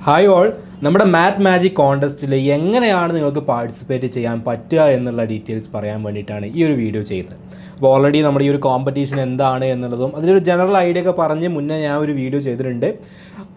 Hi all, നമ്മുടെ math magic കോൺടെസ്റ്റിൽ എങ്ങനെയാണ് നിങ്ങൾക്ക് പാർട്ടിസിപ്പേറ്റ് ചെയ്യാൻ പറ്റുക എന്നുള്ള ഡീറ്റെയിൽസ് പറയാൻ വേണ്ടിയിട്ടാണ് ഈ ഒരു വീഡിയോ ചെയ്യുന്നത്. അപ്പോൾ ഓൾറെഡി നമ്മുടെ ഈ ഒരു കോമ്പറ്റീഷൻ എന്താണ് എന്നുള്ളതും അതിലൊരു ജനറൽ ഐഡിയ ഒക്കെ പറഞ്ഞ് മുന്നേ ഞാൻ ഒരു വീഡിയോ ചെയ്തിട്ടുണ്ട്.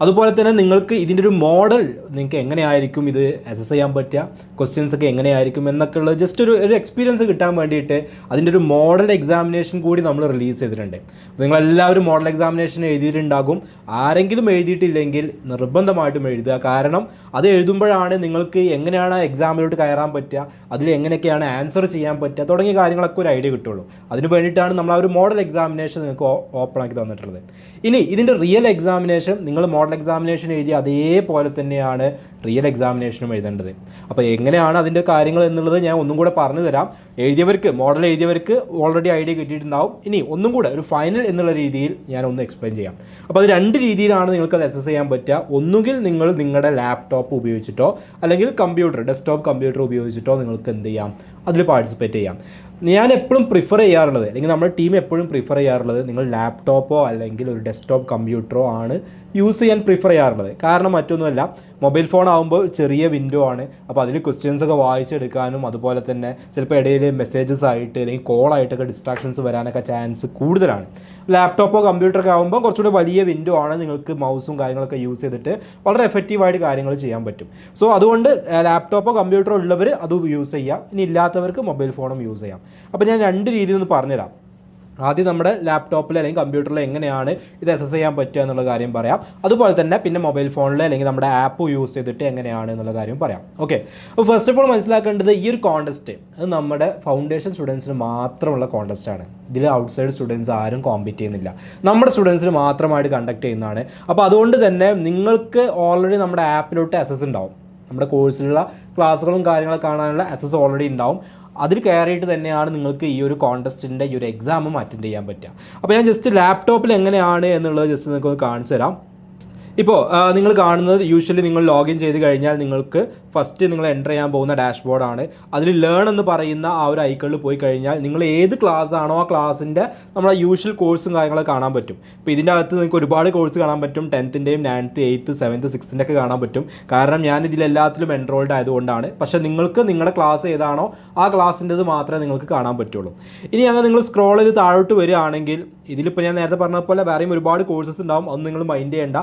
അതുപോലെ തന്നെ നിങ്ങൾക്ക് ഇതിൻ്റെ ഒരു മോഡൽ നിങ്ങൾക്ക് എങ്ങനെയായിരിക്കും ഇത് അസസ് ചെയ്യാൻ പറ്റുക, ക്വസ്റ്റ്യൻസ് ഒക്കെ എങ്ങനെയായിരിക്കും എന്നൊക്കെ ഉള്ളത് ജസ്റ്റ് ഒരു എക്സ്പീരിയൻസ് കിട്ടാൻ വേണ്ടിയിട്ട് അതിൻ്റെ ഒരു മോഡൽ എക്സാമിനേഷൻ കൂടി നമ്മൾ റിലീസ് ചെയ്തിട്ടുണ്ട്. നിങ്ങളെല്ലാവരും മോഡൽ എക്സാമിനേഷൻ എഴുതിയിട്ടുണ്ടാകും. ആരെങ്കിലും എഴുതിയിട്ടില്ലെങ്കിൽ നിർബന്ധമായിട്ടും എഴുതുക. കാരണം അത് എഴുതുമ്പോഴാണ് നിങ്ങൾക്ക് എങ്ങനെയാണ് എക്സാമിലോട്ട് കയറാൻ പറ്റുക, അതിൽ എങ്ങനെയൊക്കെയാണ് ആൻസർ ചെയ്യാൻ പറ്റുക തുടങ്ങിയ കാര്യങ്ങളൊക്കെ ഒരു ഐഡിയ കിട്ടുള്ളൂ. അതിന് വേണ്ടിയിട്ടാണ് നമ്മൾ ആ ഒരു മോഡൽ എക്സാമിനേഷൻ നിങ്ങൾക്ക് ഓപ്പൺ ആക്കി തന്നിട്ടുള്ളത്. ഇനി ഇതിൻ്റെ റിയൽ എക്സാമിനേഷൻ നിങ്ങൾ മോഡൽ എക്സാമിനേഷൻ എഴുതി അതേപോലെ തന്നെയാണ് റിയൽ എക്സാമിനേഷനും എഴുതേണ്ടത്. അപ്പോൾ എങ്ങനെയാണ് അതിൻ്റെ കാര്യങ്ങൾ എന്നുള്ളത് ഞാൻ ഒന്നും കൂടെ പറഞ്ഞു തരാം. മോഡൽ എഴുതിയവർക്ക് ഓൾറെഡി ഐഡിയ കിട്ടിയിട്ടുണ്ടാവും. ഇനി ഒന്നും കൂടെ ഒരു ഫൈനൽ എന്നുള്ള രീതിയിൽ ഞാൻ ഒന്ന് എക്സ്പ്ലെയിൻ ചെയ്യാം. അപ്പോൾ അത് രണ്ട് രീതിയിലാണ് നിങ്ങൾക്കത് അസസ് ചെയ്യാൻ പറ്റുക. ഒന്നുകിൽ നിങ്ങൾ നിങ്ങളുടെ ലാപ്ടോപ്പ് ഉപയോഗിച്ചിട്ടോ അല്ലെങ്കിൽ ഡെസ്ക്ടോപ്പ് കമ്പ്യൂട്ടർ ഉപയോഗിച്ചിട്ടോ നിങ്ങൾക്ക് എന്ത് ചെയ്യാം, അതിൽ പാർട്ടിസിപ്പേറ്റ് ചെയ്യാം. ഞാൻ എപ്പോഴും പ്രിഫർ ചെയ്യാറുള്ളത്, അല്ലെങ്കിൽ നമ്മുടെ ടീം എപ്പോഴും പ്രിഫർ ചെയ്യാറുള്ളത്, നിങ്ങൾ ലാപ്ടോപ്പോ അല്ലെങ്കിൽ ഒരു ഡെസ്ക്ടോപ്പ് കമ്പ്യൂട്ടറോ ആണ് യൂസ് ചെയ്യാൻ പ്രിഫർ ചെയ്യാറുള്ളത്. കാരണം മറ്റൊന്നുമല്ല, മൊബൈൽ ഫോൺ ആകുമ്പോൾ ചെറിയ വിൻഡോ ആണ്. അപ്പോൾ അതിൽ ക്വസ്റ്റ്യൻസ് ഒക്കെ വായിച്ചെടുക്കാനും അതുപോലെ തന്നെ ചിലപ്പോൾ ഇടയിൽ മെസ്സേജസ് ആയിട്ട് അല്ലെങ്കിൽ കോളായിട്ടൊക്കെ ഡിസ്ട്രാക്ഷൻസ് വരാനൊക്കെ ചാൻസ് കൂടുതലാണ്. ലാപ്ടോപ്പോ കമ്പ്യൂട്ടറൊക്കെ ആകുമ്പോൾ കുറച്ചുകൂടി വലിയ വിൻഡോ ആണ്, നിങ്ങൾക്ക് മൗസും കാര്യങ്ങളൊക്കെ യൂസ് ചെയ്തിട്ട് വളരെ എഫക്റ്റീവായിട്ട് കാര്യങ്ങൾ ചെയ്യാൻ പറ്റും. സോ അതുകൊണ്ട് ലാപ്ടോപ്പോ കമ്പ്യൂട്ടറോ ഉള്ളവർ അത് യൂസ് ചെയ്യാം. ഇനി ഇല്ലാത്തവർക്ക് മൊബൈൽ ഫോണും യൂസ് ചെയ്യാം. അപ്പോൾ ഞാൻ രണ്ട് രീതിയിൽ ഒന്ന് പറഞ്ഞുതരാം. ആദ്യം നമ്മുടെ ലാപ്ടോപ്പിൽ അല്ലെങ്കിൽ കമ്പ്യൂട്ടറിൽ എങ്ങനെയാണ് ഇത് അസസ് ചെയ്യാൻ പറ്റുക എന്നുള്ള കാര്യം പറയാം. അതുപോലെ തന്നെ പിന്നെ മൊബൈൽ ഫോണിൽ അല്ലെങ്കിൽ നമ്മുടെ ആപ്പ് യൂസ് ചെയ്തിട്ട് എങ്ങനെയാണ് എന്നുള്ള കാര്യം പറയാം. ഓക്കെ, അപ്പോൾ ഫസ്റ്റ് ഓഫ് ഓൾ മനസ്സിലാക്കേണ്ടത് ഈ ഒരു കോൺടെസ്റ്റ് അത് നമ്മുടെ ഫൗണ്ടേഷൻ സ്റ്റുഡൻസിന് മാത്രമുള്ള കോൺടെസ്റ്റാണ്. ഇതിൽ ഔട്ട്സൈഡ് സ്റ്റുഡൻസ് ആരും കോമ്പീറ്റ് ചെയ്യുന്നില്ല, നമ്മുടെ സ്റ്റുഡൻസിന് മാത്രമായിട്ട് കണ്ടക്ട് ചെയ്യുന്നതാണ്. അപ്പോൾ അതുകൊണ്ട് തന്നെ നിങ്ങൾക്ക് ഓൾറെഡി നമ്മുടെ ആപ്പിലോട്ട് അസസ് ഉണ്ടാവും. നമ്മുടെ കോഴ്സിലുള്ള ക്ലാസ്സുകളും കാര്യങ്ങളൊക്കെ കാണാനുള്ള അസസ് ഓൾറെഡി ഉണ്ടാവും. അതിൽ കയറിയിട്ട് തന്നെയാണ് നിങ്ങൾക്ക് ഈ ഒരു കോൺടെസ്റ്റിൻ്റെ ഈ ഒരു എക്സാമും അറ്റൻഡ് ചെയ്യാൻ പറ്റുക. അപ്പോൾ ഞാൻ ജസ്റ്റ് ലാപ്ടോപ്പിൽ എങ്ങനെയാണ് എന്നുള്ളത് ജസ്റ്റ് നിങ്ങൾക്ക് ഒന്ന് കാണിച്ചു തരാം. ഇപ്പോൾ നിങ്ങൾ കാണുന്നത് യൂഷ്വലി നിങ്ങൾ ലോഗിൻ ചെയ്ത് കഴിഞ്ഞാൽ നിങ്ങൾക്ക് ഫസ്റ്റ് നിങ്ങൾ എൻ്റർ ചെയ്യാൻ പോകുന്ന ഡാഷ്ബോർഡാണ്. അതിൽ ലേൺ എന്ന് പറയുന്ന ആ ഒരു ഐക്കണിൽ പോയി കഴിഞ്ഞാൽ നിങ്ങൾ ഏത് ക്ലാസ് ആണോ ആ ക്ലാസ്സിൻ്റെ നമ്മുടെ യൂഷ്വൽ കോഴ്സും കാര്യങ്ങളൊക്കെ കാണാൻ പറ്റും. ഇപ്പോൾ ഇതിൻ്റെ അകത്ത് നിങ്ങൾക്ക് ഒരുപാട് കോഴ്സ് കാണാൻ പറ്റും. 10th-ൻ്റെയും 9th, 8th, 7th, 6th ഒക്കെ കാണാൻ പറ്റും. കാരണം ഞാൻ ഇതിലെല്ലാത്തിലും എൻറോൾഡ് ആയതുകൊണ്ടാണ്. പക്ഷേ നിങ്ങൾക്ക് നിങ്ങളുടെ ക്ലാസ് ഏതാണോ ആ ക്ലാസ്സിൻ്റെത് മാത്രമേ നിങ്ങൾക്ക് കാണാൻ പറ്റുള്ളൂ. ഇനി അങ്ങനെ നിങ്ങൾ സ്ക്രോൾ ചെയ്ത് താഴോട്ട് വരികയാണെങ്കിൽ ഇതിലിപ്പോൾ ഞാൻ നേരത്തെ പറഞ്ഞ പോലെ വേറെയും ഒരുപാട് കോഴ്സസ് ഉണ്ടാവും. അതൊന്നും നിങ്ങൾ മൈൻഡ് ചെയ്യേണ്ട.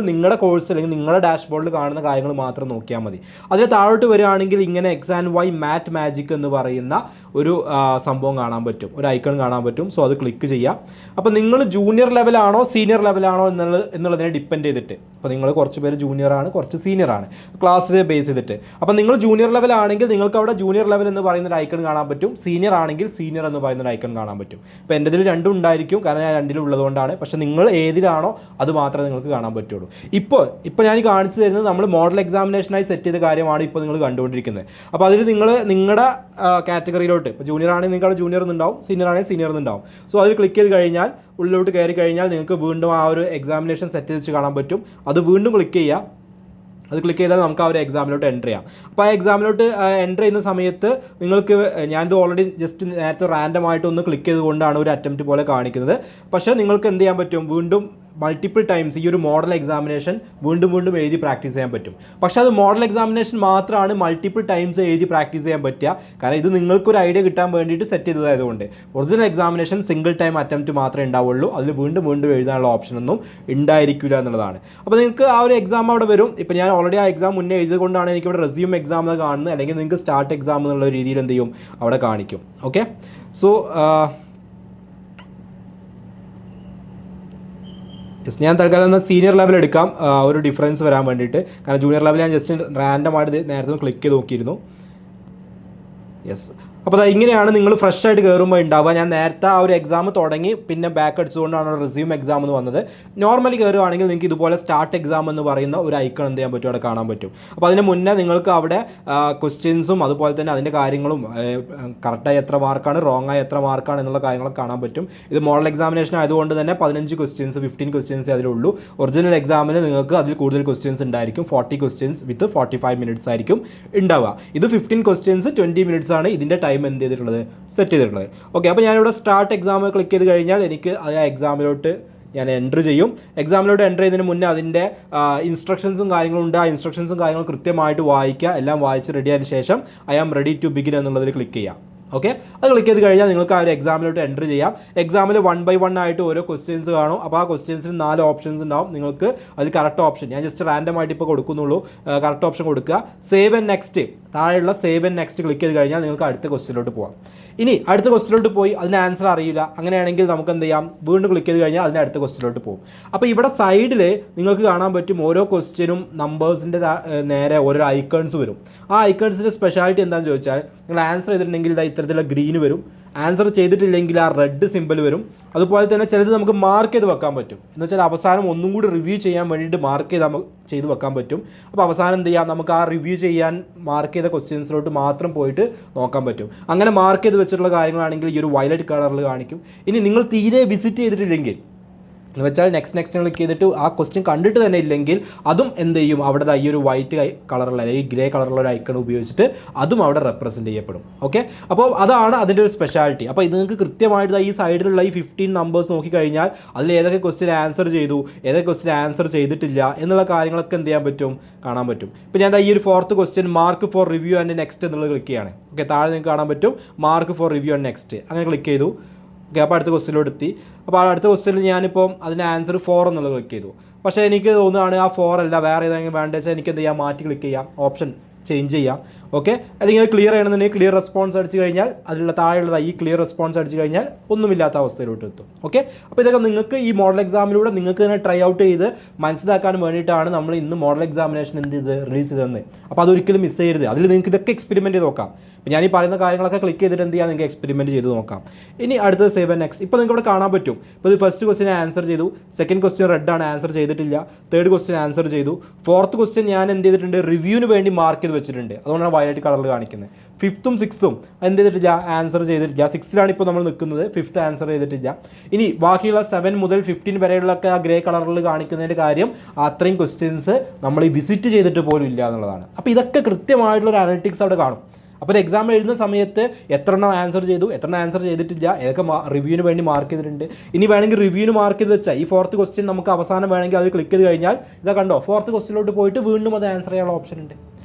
നിങ്ങളുടെ കോഴ്സ് അല്ലെങ്കിൽ നിങ്ങളുടെ ഡാഷ്ബോർഡിൽ കാണുന്ന കാര്യങ്ങൾ മാത്രം നോക്കിയാൽ മതി. അതിൽ താഴോട്ട് വരികയാണെങ്കിൽ ഇങ്ങനെ X and Y math magic എന്ന് പറയുന്ന ഒരു സംഭവം കാണാൻ പറ്റും, ഒരു ഐക്കൺ കാണാൻ പറ്റും. സോ അത് ക്ലിക്ക് ചെയ്യാം. അപ്പോൾ നിങ്ങൾ ജൂനിയർ ലെവലാണോ സീനിയർ ലെവലാണോ എന്നുള്ളതിനെ ഡിപ്പെൻഡ് ചെയ്തിട്ട്, അപ്പോൾ നിങ്ങൾ കുറച്ച് പേര് ജൂനിയറാണ്, കുറച്ച് സീനിയറാണ് ക്ലാസ്സിനെ ബേസ് ചെയ്തിട്ട്. അപ്പോൾ നിങ്ങൾ ജൂനിയർ ലെവലാണെങ്കിൽ നിങ്ങൾക്ക് അവിടെ ജൂനിയർ ലെവൽ എന്ന് പറയുന്ന ഒരു ഐക്കൺ കാണാൻ പറ്റും. സീനിയർ ആണെങ്കിൽ സീനിയർ എന്ന് പറയുന്ന ഒരു ഐക്കൺ കാണാൻ പറ്റും. അപ്പോൾ എൻ്റെ ഇതിൽ രണ്ടും ഉണ്ടായിരിക്കും, കാരണം ഞാൻ രണ്ടിലും ഉള്ളതുകൊണ്ടാണ്. പക്ഷേ നിങ്ങൾ ഏതിലാണോ അത് മാത്രമേ നിങ്ങൾക്ക് കാണാൻ പറ്റുള്ളൂ. ഇപ്പോൾ ഞാൻ കാണിച്ചു തരുന്നത് നമ്മൾ മോഡൽ എക്സാമിനേഷനായി സെറ്റ് ചെയ്ത കാര്യമാണ് ഇപ്പോൾ നിങ്ങൾ കണ്ടുകൊണ്ടിരിക്കുന്നത്. അപ്പോൾ അതിൽ നിങ്ങൾ നിങ്ങളുടെ കാറ്റഗറിയിലോട്ട്, ഇപ്പോൾ ജൂനിയർ ആണെങ്കിൽ നിങ്ങൾക്ക് അവിടെ ജൂനിയർ എന്നുണ്ടാവും, സീനിയർ ആണെങ്കിൽ സീനിയർ എന്നുണ്ടാവും. സോ അതിൽ ക്ലിക്ക് ചെയ്ത് കഴിഞ്ഞാൽ ഉള്ളിലോട്ട് കയറി കഴിഞ്ഞാൽ നിങ്ങൾക്ക് വീണ്ടും ആ ഒരു എക്സാമിനേഷൻ സെറ്റ് ചെയ്ത് വെച്ച് കാണാൻ പറ്റും. അത് വീണ്ടും ക്ലിക്ക് ചെയ്യുക. അത് ക്ലിക്ക് ചെയ്താൽ നമുക്ക് ആ ഒരു എക്സാമിലോട്ട് എൻ്റർ ചെയ്യാം. അപ്പോൾ ആ എക്സാമിലോട്ട് എൻ്റർ ചെയ്യുന്ന സമയത്ത് നിങ്ങൾക്ക്, ഞാനിത് ഓൾറെഡി ജസ്റ്റ് നേരത്തെ റാൻഡം ആയിട്ടൊന്ന് ക്ലിക്ക് ചെയ്തുകൊണ്ടാണ് ഒരു അറ്റംപ്റ്റ് പോലെ കാണിക്കുന്നത്. പക്ഷേ നിങ്ങൾക്ക് എന്ത് ചെയ്യാൻ പറ്റും, വീണ്ടും മൾട്ടിപ്പിൾ ടൈംസ് ഈ ഒരു മോഡൽ എക്സാമിനേഷൻ വീണ്ടും എഴുതി പ്രാക്ടീസ് ചെയ്യാൻ പറ്റും. പക്ഷേ അത് മോഡൽ എക്സാമിനേഷൻ മാത്രമാണ് മൾട്ടിപ്പിൾ ടൈംസ് എഴുതി പ്രാക്ടീസ് ചെയ്യാൻ പറ്റുക. കാരണം ഇത് നിങ്ങൾക്കൊരു ഐഡിയ കിട്ടാൻ വേണ്ടിയിട്ട് സെറ്റ് ചെയ്തതായതുകൊണ്ട്. Original examination single time attempt മാത്രമേ ഉണ്ടാവുള്ളൂ. അതിൽ വീണ്ടും എഴുതാനുള്ള ഓപ്ഷനൊന്നും ഉണ്ടായിരിക്കില്ല എന്നുള്ളതാണ്. അപ്പോൾ നിങ്ങൾക്ക് ആ ഒരു എക്സാം അവിടെ വരും. ഇപ്പോൾ ഞാൻ ഓൾറെഡി ആ എക്സാം മുന്നേ എഴുതിയതുകൊണ്ടാണ് എനിക്കിവിടെ റെസ്യൂം എക്സാം എന്ന് കാണുന്നത്. അല്ലെങ്കിൽ നിങ്ങൾക്ക് സ്റ്റാർട്ട് എക്സാം എന്നുള്ള രീതിയിൽ എന്ത് ചെയ്യും, അവിടെ കാണിക്കും. ഓക്കെ, സോ ജസ്റ്റ് ഞാൻ തൽക്കാലം എന്നാൽ സീനിയർ ലെവൽ എടുക്കാം, ഒരു ഡിഫറൻസ് വരാൻ വേണ്ടിയിട്ട്. കാരണം ജൂനിയർ ലെവൽ ഞാൻ ജസ്റ്റ് റാൻഡമായിട്ട് നേരത്തെ ക്ലിക്ക് ചെയ്ത് നോക്കിയിരുന്നു. യെസ്, അപ്പോൾ അത് ഇങ്ങനെയാണ് നിങ്ങൾ ഫ്രഷ് ആയിട്ട് കയറുമ്പോൾ ഉണ്ടാവുക. ഞാൻ നേരത്തെ ആ ഒരു എക്സാം തുടങ്ങി പിന്നെ ബാക്ക് അടിച്ചുകൊണ്ടാണ് റെസ്യൂം എക്സാം എന്ന് വന്നത്. നോർമലി കയറുകയാണെങ്കിൽ നിങ്ങൾക്ക് ഇതുപോലെ സ്റ്റാർട്ട് എക്സാം എന്ന് പറയുന്ന ഒരു ഐക്കൺ എന്ത് ചെയ്യാൻ പറ്റും, അവിടെ കാണാൻ പറ്റും. അപ്പോൾ അതിന് മുന്നേ നിങ്ങൾക്ക് അവിടെ ക്വസ്റ്റ്യൻസും അതുപോലെ തന്നെ അതിൻ്റെ കാര്യങ്ങളും കറക്റ്റായി എത്ര മാർക്കാണ്, റോങ് ആയി എത്ര മാർക്കാണ് എന്നുള്ള കാര്യങ്ങളൊക്കെ കാണാൻ പറ്റും. ഇത് മോഡൽ എക്സാമിനേഷൻ ആയതുകൊണ്ട് തന്നെ 15 ക്വസ്റ്റ്യൻസ് 15 ക്വസ്റ്റ്യൻസ് അതിലുള്ളൂ. ഒറിജിനൽ എക്സാമിന് നിങ്ങൾക്ക് അതിൽ കൂടുതൽ ക്വസ്റ്റ്യൻസ് ഉണ്ടായിരിക്കും. 40 ക്വസ്റ്റ്യൻസ് വിത്ത് 45 മിനിറ്റ്സ് ആയിരിക്കും ഉണ്ടാവുക. ഇത് 15 ക്വസ്റ്റ്യൻസ് 20 മിനിറ്റ്സ് ആണ് ഇതിൻ്റെ ടൈം എന്ത് ചെയ്തിട്ടുള്ളത്, സെറ്റ് ചെയ്തിട്ടുള്ളത്. ഓക്കെ, അപ്പോൾ ഞാനിവിടെ സ്റ്റാർട്ട് എക്സാം ക്ലിക്ക് ചെയ്ത് കഴിഞ്ഞാൽ എനിക്ക് ആ എക്സാമിലോട്ട് ഞാൻ എൻ്റർ ചെയ്യും. എക്സാമിലോട്ട് എൻ്റർ ചെയ്യുന്നതിന് മുന്നേ അതിൻ്റെ ഇൻസ്ട്രക്ഷൻസും കാര്യങ്ങളും ഉണ്ട്. ആ ഇൻസ്ട്രക്ഷൻസും കാര്യങ്ങളും കൃത്യമായിട്ട് വായിക്കുക. എല്ലാം വായിച്ച് റെഡി ആയതിനു ശേഷം I am ready to begin എന്നുള്ളതിൽ ക്ലിക്ക് ചെയ്യാം. ഓക്കെ, അത് ക്ലിക്ക് ചെയ്ത് കഴിഞ്ഞാൽ നിങ്ങൾക്ക് ആ ഒരു എക്സാമിലോട്ട് എൻ്റർ ചെയ്യാം. എക്സാമിൽ 1 by 1 ആയിട്ട് ഓരോ ക്വസ്റ്റ്യൻസ് കാണും. അപ്പോൾ ആ ക്വസ്റ്റ്യൻസിന് 4 ഓപ്ഷൻസ് ഉണ്ടാവും. നിങ്ങൾക്ക് അതിൽ കറക്റ്റ് ഓപ്ഷൻ ഞാൻ ജസ്റ്റ് റാൻഡം ആയിട്ട് ഇപ്പോൾ കൊടുക്കുന്നുള്ളൂ. കറക്റ്റ് ഓപ്ഷൻ കൊടുക്കുക. സേവ് ആൻഡ് നെക്സ്റ്റ്, താഴെയുള്ള സേവ് ആൻഡ് നെക്സ്റ്റ് ക്ലിക്ക് ചെയ്ത് കഴിഞ്ഞാൽ നിങ്ങൾക്ക് അടുത്ത ക്വസ്റ്റ്യനിലോട്ട് പോകാം. ഇനി അടുത്ത ക്വസ്റ്റ്യനിലോട്ട് പോയി അതിന് ആൻസർ അറിയില്ല, അങ്ങനെയാണെങ്കിൽ നമുക്ക് എന്ത് ചെയ്യാം, വീണ്ടും ക്ലിക്ക് ചെയ്ത് കഴിഞ്ഞാൽ അതിൻ്റെ അടുത്ത ക്വസ്റ്റ്യനിലോട്ട് പോകും. അപ്പോൾ ഇവിടെ സൈഡിൽ നിങ്ങൾക്ക് കാണാൻ പറ്റും ഓരോ ക്വസ്റ്റ്യനും നമ്പേഴ്സിൻ്റെ നേരെ ഓരോ ഐക്കൺസ് വരും. ആ ഐക്കൺസിൻ്റെ സ്പെഷ്യാലിറ്റി എന്താണെന്ന് ചോദിച്ചാൽ, നിങ്ങൾ ആൻസർ ചെയ്തിട്ടുണ്ടെങ്കിൽ ഇത്തരത്തിലുള്ള ഗ്രീൻ വരും, ആൻസർ ചെയ്തിട്ടില്ലെങ്കിൽ ആ റെഡ് സിമ്പിൾ വരും. അതുപോലെ തന്നെ ചിലത് നമുക്ക് മാർക്ക് ചെയ്ത് വെക്കാൻ പറ്റും. എന്ന് വെച്ചാൽ അവസാനം ഒന്നും കൂടി റിവ്യൂ ചെയ്യാൻ വേണ്ടിയിട്ട് മാർക്ക് ചെയ്ത് വെക്കാൻ പറ്റും. അപ്പോൾ അവസാനം എന്ത് ചെയ്യാം, നമുക്ക് ആ റിവ്യൂ ചെയ്യാൻ മാർക്ക് ചെയ്ത ക്വസ്റ്റ്യൻസിലോട്ട് മാത്രം പോയിട്ട് നോക്കാൻ പറ്റും. അങ്ങനെ മാർക്ക് ചെയ്ത് വെച്ചിട്ടുള്ള കാര്യങ്ങളാണെങ്കിൽ ഈ ഒരു വയലറ്റ് കളറിൽ കാണിക്കും. ഇനി നിങ്ങൾ തീരെ വിസിറ്റ് ചെയ്തിട്ടില്ലെങ്കിൽ എന്ന് വെച്ചാൽ നെക്സ്റ്റ് ക്ലിക്ക് ചെയ്തിട്ട് ആ ക്വസ്റ്റ്യൻ കണ്ടിട്ട് തന്നെ ഇല്ലെങ്കിൽ അതും എന്ത് ചെയ്യും, അവിടെ ഈ ഒരു വൈറ്റ് കളറുള്ള അല്ലെങ്കിൽ ഗ്രേ കളറുള്ള ഒരു ഐക്കൺ ഉപയോഗിച്ചിട്ട് അതും അവിടെ റെപ്രസെൻറ്റ് ചെയ്യപ്പെടും. ഓക്കെ, അപ്പോൾ അതാണ് അതിൻ്റെ ഒരു സ്പെഷ്യാലിറ്റി. അപ്പോൾ ഇത് നിങ്ങൾക്ക് കൃത്യമായിട്ട് ഈ സൈഡിലുള്ള ഈ 15 നമ്പേഴ്സ് നോക്കിക്കഴിഞ്ഞാൽ അതിൽ ഏതൊക്കെ ക്വസ്റ്റ്യൻ ആൻസർ ചെയ്തു, ഏതൊക്കെ ക്വസ്റ്റ്യൻ ആൻസർ ചെയ്തിട്ടില്ല എന്നുള്ള കാര്യങ്ങളൊക്കെ എന്ത് ചെയ്യാൻ പറ്റും, കാണാൻ പറ്റും. ഇപ്പോൾ ഞാൻ ഈ ഒരു 4th question mark four review and next എന്നുള്ളത് ക്ലിക്ക് ചെയ്യാണ്. ഓക്കെ, താഴെ നിങ്ങൾക്ക് കാണാൻ പറ്റും mark four review and next, അങ്ങനെ ക്ലിക്ക് ചെയ്തു. ഓക്കെ, അപ്പോൾ അടുത്ത ക്വസ്റ്റ്യനിലോട്ട് എത്തി. അപ്പോൾ അടുത്ത ക്വസ്റ്റ്യനിൽ ഞാനിപ്പോൾ അതിൻ്റെ ആൻസർ 4 എന്നുള്ളത് ക്ലിക്ക് ചെയ്തു. പക്ഷേ എനിക്ക് തോന്നുകയാണ് ആ 4 അല്ല, വേറെ ഏതെങ്കിലും വേണ്ടത് വെച്ചാൽ എനിക്ക് എന്ത് ചെയ്യാം, മാറ്റി ക്ലിക്ക് ചെയ്യാം, ഓപ്ഷൻ ചേഞ്ച് ചെയ്യാം. ഓക്കെ, അല്ലെങ്കിൽ ക്ലിയർ ചെയ്യണമെന്നുണ്ടെങ്കിൽ ക്ലിയർ റെസ്പോൺസ് അടിച്ച് കഴിഞ്ഞാൽ അതിലുള്ള താഴെയുള്ളത് ഈ ക്ലിയർ റെസ്പോൺസ് അടിച്ച് കഴിഞ്ഞാൽ ഒന്നുമില്ലാത്ത അവസ്ഥയിലോട്ട് എത്തും. ഓക്കെ, അപ്പോൾ ഇതൊക്കെ നിങ്ങൾക്ക് ഈ മോഡൽ എക്സാമിലൂടെ നിങ്ങൾക്ക് തന്നെ ട്രൈ ഔട്ട് ചെയ്ത് മനസ്സിലാക്കാൻ വേണ്ടിയിട്ടാണ് നമ്മൾ ഇന്ന് മോഡൽ എക്സാമിനേഷൻ എന്ത് ചെയ്ത് റിലീസ് ചെയ്തതെന്ന്. അപ്പോൾ അതൊരിക്കലും മിസ് ചെയ്യരുത്. അതിൽ നിങ്ങൾക്ക് ഇതൊക്കെ എക്സ്പെരിമെൻറ്റ് ചെയ്ത് നോക്കാം. അപ്പോൾ ഞാൻ ഈ പറയുന്ന കാര്യങ്ങളൊക്കെ ക്ലിക്ക് ചെയ്തിട്ട് എന്ത് ചെയ്യാം, നിങ്ങൾക്ക് എക്സ്പെരിമെൻറ്റ് ചെയ്ത് നോക്കാം. ഇനി അടുത്തത് സേവ് ആൻഡ് നെക്സ്റ്റ്. ഇപ്പോൾ നിങ്ങൾക്ക് ഇവിടെ കാണാൻ പറ്റും. ഇപ്പോൾ ഇത് ഫസ്റ്റ് ക്വസ്റ്റ്യൻ ആൻസർ ചെയ്തു, സെക്കൻഡ് ക്വസ്റ്റ്യൻ റെഡ് ആണ്, ആൻസർ ചെയ്തിട്ടില്ല. തേർഡ് ക്വസ്റ്റ്യൻ ആൻസർ ചെയ്തു. 4th ക്വസ്റ്റ്യൻ ഞാൻ എന്ത് ചെയ്തിട്ടുണ്ട്, റിവ്യൂവിന് വേണ്ടി മാർക്ക് ചെയ്ത് വെച്ചിട്ടുണ്ട്, അതുകൊണ്ടാണ് വയലറ്റ് കളറിൽ കാണിക്കുന്നത്. 5th 6th എന്ത് ചെയ്തിട്ടില്ല, ആൻസർ ചെയ്തിട്ടില്ല. 6th ഇപ്പോൾ നമ്മൾ നിൽക്കുന്നത്, 5th ആൻസർ ചെയ്തിട്ടില്ല. ഇനി ബാക്കിയുള്ള 7 മുതൽ 15 വരെയുള്ളൊക്കെ ആ ഗ്രേ കളറിൽ കാണിക്കുന്നതിൻ്റെ കാര്യം അത്രയും ക്വസ്റ്റ്യൻസ് നമ്മൾ ഈ വിസിറ്റ് ചെയ്തിട്ട് പോലും ഇല്ല എന്നുള്ളതാണ്. അപ്പോൾ ഇതൊക്കെ കൃത്യമായിട്ടുള്ളൊരു അനലിറ്റിക്സ് അവിടെ കാണും. അപ്പോൾ ഒരു എക്സാം എഴുതുന്ന സമയത്ത് എത്ര എണ്ണം ആൻസർ ചെയ്തു, എത്ര എണ്ണം ആൻസർ ചെയ്തിട്ടില്ല, ഏതൊക്കെ റിവ്യൂവിന് വേണ്ടി മാർക്ക് ചെയ്തിട്ടുണ്ട്. ഇനി വേണമെങ്കിൽ റിവ്യൂവിന് മാർക്ക് ചെയ്ത് വെച്ചാൽ ഈ 4th ക്വസ്റ്റ്യൻ നമുക്ക് അവസാനം വേണമെങ്കിൽ അത് ക്ലിക്ക് ചെയ്ത് കഴിഞ്ഞാൽ ഇതാ കണ്ടോ, 4th ക്വസ്റ്റ്യനിലോട്ട് പോയിട്ട് വീണ്ടും അത് ആൻസർ ചെയ്യാനുള്ള ഓപ്ഷൻ ഉണ്ട്.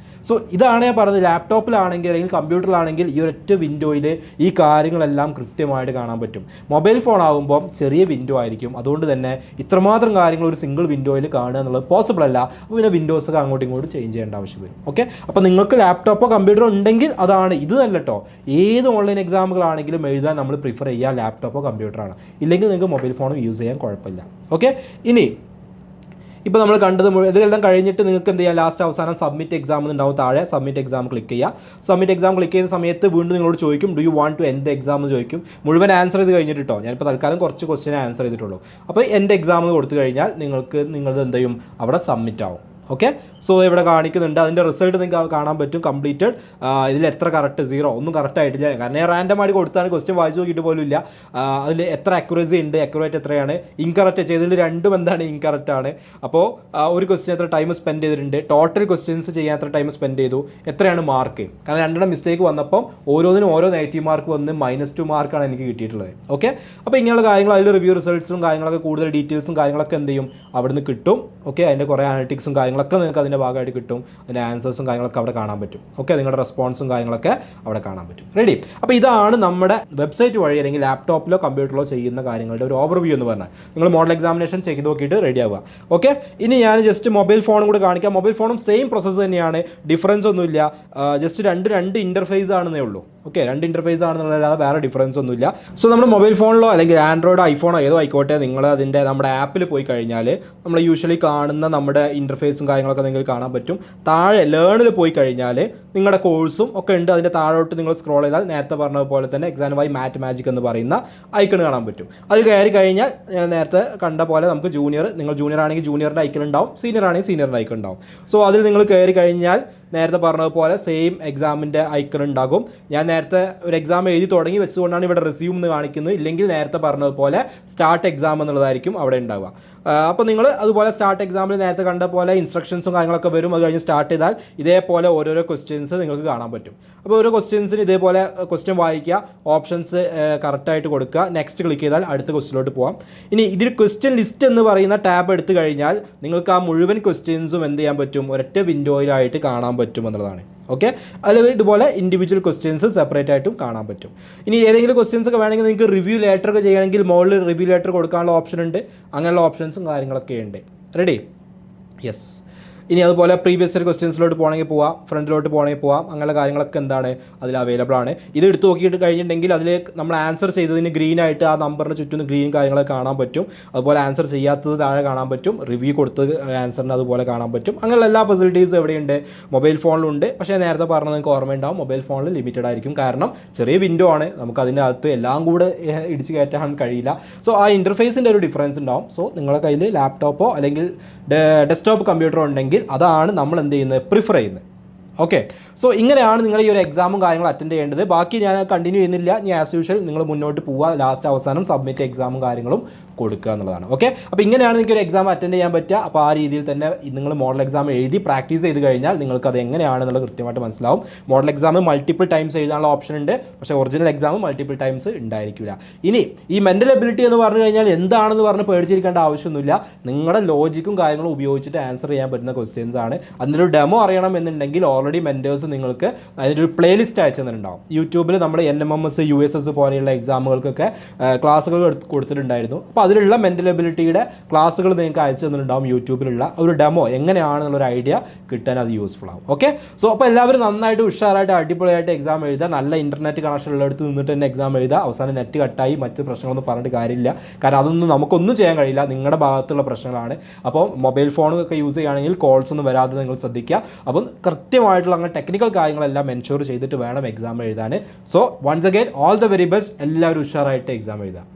സോ ഇതാണ് ഞാൻ പറഞ്ഞത്, ലാപ്ടോപ്പിലാണെങ്കിൽ അല്ലെങ്കിൽ കമ്പ്യൂട്ടറിലാണെങ്കിൽ ഈ ഒരൊറ്റ വിൻഡോയിൽ ഈ കാര്യങ്ങളെല്ലാം കൃത്യമായിട്ട് കാണാൻ പറ്റും. മൊബൈൽ ഫോൺ ആകുമ്പോൾ ചെറിയ വിൻഡോ ആയിരിക്കും, അതുകൊണ്ട് തന്നെ ഇത്രമാത്രം കാര്യങ്ങൾ ഒരു സിംഗിൾ വിൻഡോയിൽ കാണുക എന്നുള്ളത് പോസിബിൾ അല്ല. അപ്പോൾ പിന്നെ വിൻഡോസൊക്കെ അങ്ങോട്ടും ഇങ്ങോട്ടും ചേഞ്ച് ചെയ്യേണ്ട ആവശ്യം വരും. ഓക്കെ, അപ്പോൾ നിങ്ങൾക്ക് ലാപ്ടോപ്പോ കമ്പ്യൂട്ടറോ ഉണ്ടെങ്കിൽ അതാണ്, ഇത് നല്ല കേട്ടോ. ഏത് ഓൺലൈൻ എക്സാമുകളാണെങ്കിലും എഴുതാൻ നമ്മൾ പ്രിഫർ ചെയ്യുക ലാപ്ടോപ്പോ കമ്പ്യൂട്ടറാണ്. ഇല്ലെങ്കിൽ നിങ്ങൾക്ക് മൊബൈൽ ഫോണും യൂസ് ചെയ്യാൻ കുഴപ്പമില്ല. ഓക്കെ, ഇനി ഇപ്പോൾ നമ്മൾ കണ്ടത് ഇതെല്ലാം കഴിഞ്ഞിട്ട് നിങ്ങൾക്ക് എന്ത് ചെയ്യാം, ലാസ്റ്റ് അവസാനം സബ്മിറ്റ് എക്സാം ഉണ്ടാവും, താഴെ സബ്മിറ്റ് എക്സാം ക്ലിക്ക് ചെയ്യുക. സബ്മിറ്റ് എക്സാം ക്ലിക്ക് ചെയ്യുന്ന സമയത്ത് വീണ്ടും നിങ്ങളോട് ചോദിക്കും do you want to end the exam എന്ന് ചോദിക്കും. മുഴുവൻ ആൻസർ ചെയ്ത് കഴിഞ്ഞിട്ട് കേട്ടോ, ഞാനിപ്പോൾ തൽക്കാലം കുറച്ച് ക്വസ്റ്റ്യൻ ആൻസർ ചെയ്തിട്ടുള്ളൂ. അപ്പോൾ എൻഡ് എക്സാം എന്ന് കൊടുത്തു കഴിഞ്ഞാൽ നിങ്ങളത് എന്ത് ചെയ്യും, അവിടെ സബ്മിറ്റ് ആവും. ഓക്കെ, സോ ഇവിടെ കാണിക്കുന്നുണ്ട് അതിൻ്റെ റിസൾട്ട് നിങ്ങൾക്ക് കാണാൻ പറ്റും. കംപ്ലീറ്റഡ്, ഇതിൽ എത്ര കറക്റ്റ്, 0 ഒന്നും കറക്റ്റ് ആയിട്ടില്ല. കാരണം ഞാൻ റാൻഡമായിട്ട് കൊടുത്താണ്, ക്വസ്റ്റ്യൻ വായിച്ച് നോക്കിയിട്ട് പോലും ഇല്ല. അതിൽ എത്ര അക്യുറസി ഉണ്ട്, അക്യുറേറ്റ് എത്രയാണ്, ഇൻകറക്റ്റ് ചെയ്തതിൽ രണ്ടും എന്താണ്, ഇൻകറക്റ്റ് ആണ്. അപ്പോൾ ഒരു ക്വസ്റ്റ്യൻ എത്ര ടൈം സ്പെൻഡ് ചെയ്തിട്ടുണ്ട്, ടോട്ടൽ ക്വസ്റ്റ്യൻസ് ചെയ്യാൻ എത്ര ടൈം സ്പെൻഡ് ചെയ്തു, എത്രയാണ് മാർക്ക്. കാരണം 2 മിസ്റ്റേക്ക് വന്നപ്പോൾ ഓരോന്നിനും ഓരോ നെഗറ്റീവ് മാർക്ക് വന്ന് -2 മാർക്കാണ് എനിക്ക് കിട്ടിയിട്ടുള്ളത്. ഓക്കെ, അപ്പോൾ ഇങ്ങനെയുള്ള കാര്യങ്ങൾ അതിൽ റിവ്യൂ റിസൾട്ട്സും കാര്യങ്ങളൊക്കെ കൂടുതൽ ഡീറ്റെയിൽസും കാര്യങ്ങളൊക്കെ എന്ത് ചെയ്യും, അവിടുന്ന് കിട്ടും. ഓക്കെ, അതിൻ്റെ കുറേ അനലിറ്റിക്സും കാര്യങ്ങളൊക്കെ നിങ്ങൾക്ക് അതിൻ്റെ ഭാഗമായിട്ട് കിട്ടും. അതിൻ്റെ ആൻസേഴ്സും കാര്യങ്ങളൊക്കെ അവിടെ കാണാൻ പറ്റും. ഓക്കെ, നിങ്ങളുടെ റെസ്പോൺസും കാര്യങ്ങളൊക്കെ അവിടെ കാണാൻ പറ്റും. റെഡി, അപ്പോൾ ഇതാണ് നമ്മുടെ വെബ്സൈറ്റ് വഴി അല്ലെങ്കിൽ ലാപ്ടോപ്പിലോ കമ്പ്യൂട്ടറിലോ ചെയ്യുന്ന കാര്യങ്ങളുടെ ഒരു ഓവർവ്യൂ എന്ന് പറഞ്ഞാൽ. നിങ്ങൾ മോഡൽ എക്സാമിനേഷൻ ചെയ്ത് നോക്കിയിട്ട് റെഡി ആവുക. ഓക്കെ, ഇനി ഞാൻ ജസ്റ്റ് മൊബൈൽ ഫോണും കൂടെ കാണിക്കാം. മൊബൈൽ ഫോണും സെയിം പ്രോസസ്സ് തന്നെയാണ്, ഡിഫറൻസ് ഒന്നുമില്ല. ജസ്റ്റ് രണ്ട് ഇൻ്റർഫേസ് ആണെന്നേ ഉള്ളൂ. ഓക്കെ, 2 ഇൻ്റർഫേസ് ആണെന്നുള്ളതല്ലാതെ വേറെ ഡിഫറൻസ് ഒന്നുമില്ല. സോ നമ്മൾ മൊബൈൽ ഫോണിലോ അല്ലെങ്കിൽ ആൻഡ്രോയിഡോ ഐഫോണോ ഏതോ ആയിക്കോട്ടെ, നിങ്ങൾ അതിൻ്റെ നമ്മുടെ ആപ്പിൽ പോയി കഴിഞ്ഞാൽ നമ്മൾ യൂഷ്വലി കാണുന്ന നമ്മുടെ ഇൻ്റർഫേസും കാര്യങ്ങളൊക്കെ നിങ്ങൾക്ക് കാണാൻ പറ്റും. താഴെ ലേണിൽ പോയി കഴിഞ്ഞാൽ നിങ്ങളുടെ കോഴ്സും ഒക്കെ ഉണ്ട്. അതിൻ്റെ താഴോട്ട് നിങ്ങൾ സ്ക്രോൾ ചെയ്താൽ നേരത്തെ പറഞ്ഞതുപോലെ തന്നെ എക്സാം മാറ്റ് മാജിക് എന്ന് പറയുന്ന ഐക്കൺ കാണാൻ പറ്റും. അതിൽ കയറി കഴിഞ്ഞാൽ നേരത്തെ കണ്ട പോലെ നമുക്ക് ജൂനിയർ, നിങ്ങൾ ജൂനിയർ ആണെങ്കിൽ ജൂനിയറിൻ്റെ ഐക്കൺ ഉണ്ടാവും, സീനിയർ ആണെങ്കിൽ സീനിയറിൻ്റെ ഐക്കൺ ഉണ്ടാവും. സോ അതിൽ നിങ്ങൾ കയറി കഴിഞ്ഞാൽ നേരത്തെ പറഞ്ഞതുപോലെ സെയിം എക്സാമിൻ്റെ ഐക്കൺ ഉണ്ടാകും. ഞാൻ നേരത്തെ ഒരു എക്സാം എഴുതി തുടങ്ങി വെച്ചുകൊണ്ടാണ് ഇവിടെ റെസ്യൂം എന്ന് കാണിക്കുന്നത്. ഇല്ലെങ്കിൽ നേരത്തെ പറഞ്ഞതുപോലെ സ്റ്റാർട്ട് എക്സാം എന്നുള്ളതായിരിക്കും അവിടെ ഉണ്ടാവുക. അപ്പോൾ നിങ്ങൾ അതുപോലെ സ്റ്റാർട്ട് എക്സാമിൽ നേരത്തെ കണ്ട പോലെ ഇൻസ്ട്രക്ഷൻസും കാര്യങ്ങളൊക്കെ വരും. അത് കഴിഞ്ഞ് സ്റ്റാർട്ട് ചെയ്താൽ ഇതേപോലെ ഓരോരോ ക്വസ്റ്റ്യൻസ് നിങ്ങൾക്ക് കാണാൻ പറ്റും. അപ്പോൾ ഓരോ ക്വസ്റ്റ്യൻസിന് ഇതേപോലെ ക്വസ്റ്റ്യൻ വായിക്കുക, ഓപ്ഷൻസ് കറക്റ്റായിട്ട് കൊടുക്കുക, നെക്സ്റ്റ് ക്ലിക്ക് ചെയ്താൽ അടുത്ത ക്വസ്റ്റ്യനിലോട്ട് പോകാം. ഇനി ഇതിൽ ക്വസ്റ്റ്യൻ ലിസ്റ്റ് എന്ന് പറയുന്ന ടാബ് എടുത്തു കഴിഞ്ഞാൽ നിങ്ങൾക്ക് ആ മുഴുവൻ ക്വസ്റ്റ്യൻസും എന്ത് ചെയ്യാൻ പറ്റും, ഒരൊറ്റ വിൻഡോയിലായിട്ട് കാണാൻ പറ്റും എന്നുള്ളതാണ്. ഓക്കെ, അല്ലെങ്കിൽ ഇതുപോലെ ഇൻഡിവിജ്വൽ ക്വസ്റ്റ്യൻസ് സെപ്പറേറ്റ് ആയിട്ടും കാണാൻ പറ്റും. ഇനി ഏതെങ്കിലും ക്വസ്റ്റ്യൻസ് ഒക്കെ വേണമെങ്കിൽ നിങ്ങൾക്ക് റിവ്യൂ ലെറ്റർ ഒക്കെ ചെയ്യണമെങ്കിൽ മുകളിൽ റിവ്യൂ ലെറ്റർ കൊടുക്കാനുള്ള ഓപ്ഷൻ ഉണ്ട്. അങ്ങനെയുള്ള ഓപ്ഷൻസും കാര്യങ്ങളൊക്കെ ഉണ്ട്. റെഡി? യെസ്. ഇനി അതുപോലെ പ്രീവിയസ് ഇയർ ക്വസ്റ്റ്യൻസിലോട്ട് പോകണമെങ്കിൽ പോവാം, ഫ്രണ്ടിലോട്ട് പോകണമെങ്കിൽ പോവാം. അങ്ങനെയുള്ള കാര്യങ്ങളൊക്കെ എന്താണ് അതിൽ അവൈലബിൾ ആണ്. ഇത് എടുത്ത് നോക്കിയിട്ട് കഴിഞ്ഞിട്ടുണ്ടെങ്കിൽ അതിൽ നമ്മൾ ആൻസർ ചെയ്തതിന് ഗ്രീൻ ആയിട്ട് ആ നമ്പറിന് ചുറ്റും ഗ്രീൻ കാര്യങ്ങളൊക്കെ കാണാൻ പറ്റും. അതുപോലെ ആൻസർ ചെയ്യാത്തത് താഴെ കാണാൻ പറ്റും, റിവ്യൂ കൊടുത്തത് ആൻസറിന് അതുപോലെ കാണാൻ പറ്റും. അങ്ങനെയുള്ള എല്ലാ ഫെസിലിറ്റീസും എവിടെയുണ്ട്, മൊബൈൽ ഫോണിലുണ്ട്. പക്ഷേ നേരത്തെ പറഞ്ഞത് നിങ്ങൾക്ക് ഓർമ്മയുണ്ടാവും, മൊബൈൽ ഫോണിൽ ലിമിറ്റഡ് ആയിരിക്കും. കാരണം ചെറിയ വിൻഡോ ആണ്, നമുക്ക് അതിൻ്റെ അകത്ത് എല്ലാം കൂടെ ഇടിച്ച് കയറ്റാൻ കഴിയില്ല. സോ ആ ഇൻ്റർഫേസിൻ്റെ ഒരു ഡിഫറൻസ് ഉണ്ടാവും. സോ നിങ്ങളുടെ കയ്യിൽ ലാപ്ടോപ്പോ അല്ലെങ്കിൽ ഡെസ്ക്ടോപ്പ് കമ്പ്യൂട്ടറോ ഉണ്ടെങ്കിൽ അതാണ് നമ്മൾ എന്ത് ചെയ്യുന്നത്, പ്രിഫർ ചെയ്യുന്നത്. ഓക്കെ, സോ ഇങ്ങനെയാണ് നിങ്ങൾ ഈ ഒരു എക്സാമും കാര്യങ്ങളും അറ്റൻഡ് ചെയ്യേണ്ടത്. ബാക്കി ഞാൻ കണ്ടിന്യൂ ചെയ്യുന്നില്ല. ഇനി ആസ് യൂഷ്വൽ നിങ്ങൾ മുന്നോട്ട് പോവുക, ലാസ്റ്റ് അവസാനം സബ്മിറ്റ് എക്സാമും കാര്യങ്ങളും കൊടുക്കുക എന്നുള്ളതാണ്. ഓക്കെ, അപ്പോൾ ഇങ്ങനെയാണ് നിങ്ങൾക്ക് ഒരു എക്സാം അറ്റൻഡ് ചെയ്യാൻ പറ്റുക. അപ്പോൾ ആ രീതിയിൽ തന്നെ നിങ്ങൾ മോഡൽ എക്സാം എഴുതി പ്രാക്ടീസ് ചെയ്ത് കഴിഞ്ഞാൽ നിങ്ങൾക്ക് അത് എങ്ങനെയാണെന്നുള്ളത് കൃത്യമായിട്ട് മനസ്സിലാവും. മോഡൽ എക്സാം മൾട്ടിപ്പിൾ ടൈംസ് എഴുതാനുള്ള ഓപ്ഷൻ ഉണ്ട്, പക്ഷേ ഒറിജിനൽ എക്സാം മൾട്ടിപ്പിൾ ടൈംസ് ഉണ്ടായിരിക്കില്ല. ഇനി ഈ മെൻ്റൽ എബിലിറ്റി എന്ന് പറഞ്ഞു കഴിഞ്ഞാൽ എന്താണെന്ന് പറഞ്ഞ് പേടിച്ചിരിക്കേണ്ട ആവശ്യമൊന്നുമില്ല. നിങ്ങളുടെ ലോജിക്കും കാര്യങ്ങളും ഉപയോഗിച്ചിട്ട് ആൻസർ ചെയ്യാൻ പറ്റുന്ന ക്വസ്റ്റ്യൻസ് ആണ്. അതിൻ്റെ ഒരു ഡെമോ അറിയണം എന്നുണ്ടെങ്കിൽ ഓൾറെഡി മെൻറ്റേഴ്സ് നിങ്ങൾക്ക് അതിൻ്റെ ഒരു പ്ലേലിസ്റ്റ് അയച്ചു തന്നിട്ടുണ്ടാവും. യൂട്യൂബിൽ നമ്മൾ NMMS USS പോലെയുള്ള എക്സാമുകൾക്കൊക്കെ ക്ലാസ്സുകൾ കൊടുത്തിട്ടുണ്ടായിരുന്നു. അപ്പോൾ അതിലുള്ള മെൻ്റൽ എബിലിറ്റിയുടെ ക്ലാസ്സുകൾ നിങ്ങൾക്ക് അയച്ചു തന്നിട്ടുണ്ടാവും. യൂട്യൂബിലുള്ള ഒരു ഡെമോ എങ്ങനെയാണെന്നുള്ളൊരു ഐഡിയ കിട്ടാൻ അത് യൂസ്ഫുൾ ആവും. ഓക്കെ, സോ അപ്പോൾ എല്ലാവരും നന്നായിട്ട് ഉഷാറായിട്ട് അടിപൊളിയായിട്ട് എക്സാം എഴുതുക. നല്ല ഇൻ്റർനെറ്റ് കണക്ഷൻ ഉള്ളിടത്ത് നിന്നിട്ട് തന്നെ എക്സാം എഴുതുക. അവസാനം നെറ്റ് കട്ടായി മറ്റ് പ്രശ്നങ്ങളൊന്നും പറഞ്ഞിട്ട് കാര്യമില്ല. കാരണം അതൊന്നും നമുക്കൊന്നും ചെയ്യാൻ കഴിയില്ല, നിങ്ങളുടെ ഭാഗത്തുള്ള പ്രശ്നങ്ങളാണ്. അപ്പോൾ മൊബൈൽ ഫോണൊക്കെ യൂസ് ചെയ്യുകയാണെങ്കിൽ കോൾസ് ഒന്നും വരാതെ നിങ്ങൾ ശ്രദ്ധിക്കുക. അപ്പം കൃത്യമായിട്ടുള്ള അങ്ങനെ ടെക്നിക്കൽ കാര്യങ്ങളെല്ലാം എൻഷുർ ചെയ്തിട്ട് വേണം എക്സാം എഴുതാൻ. So once again all the very best. എല്ലാവരും ഉഷാറായിട്ട് എക്സാം എഴുതാം.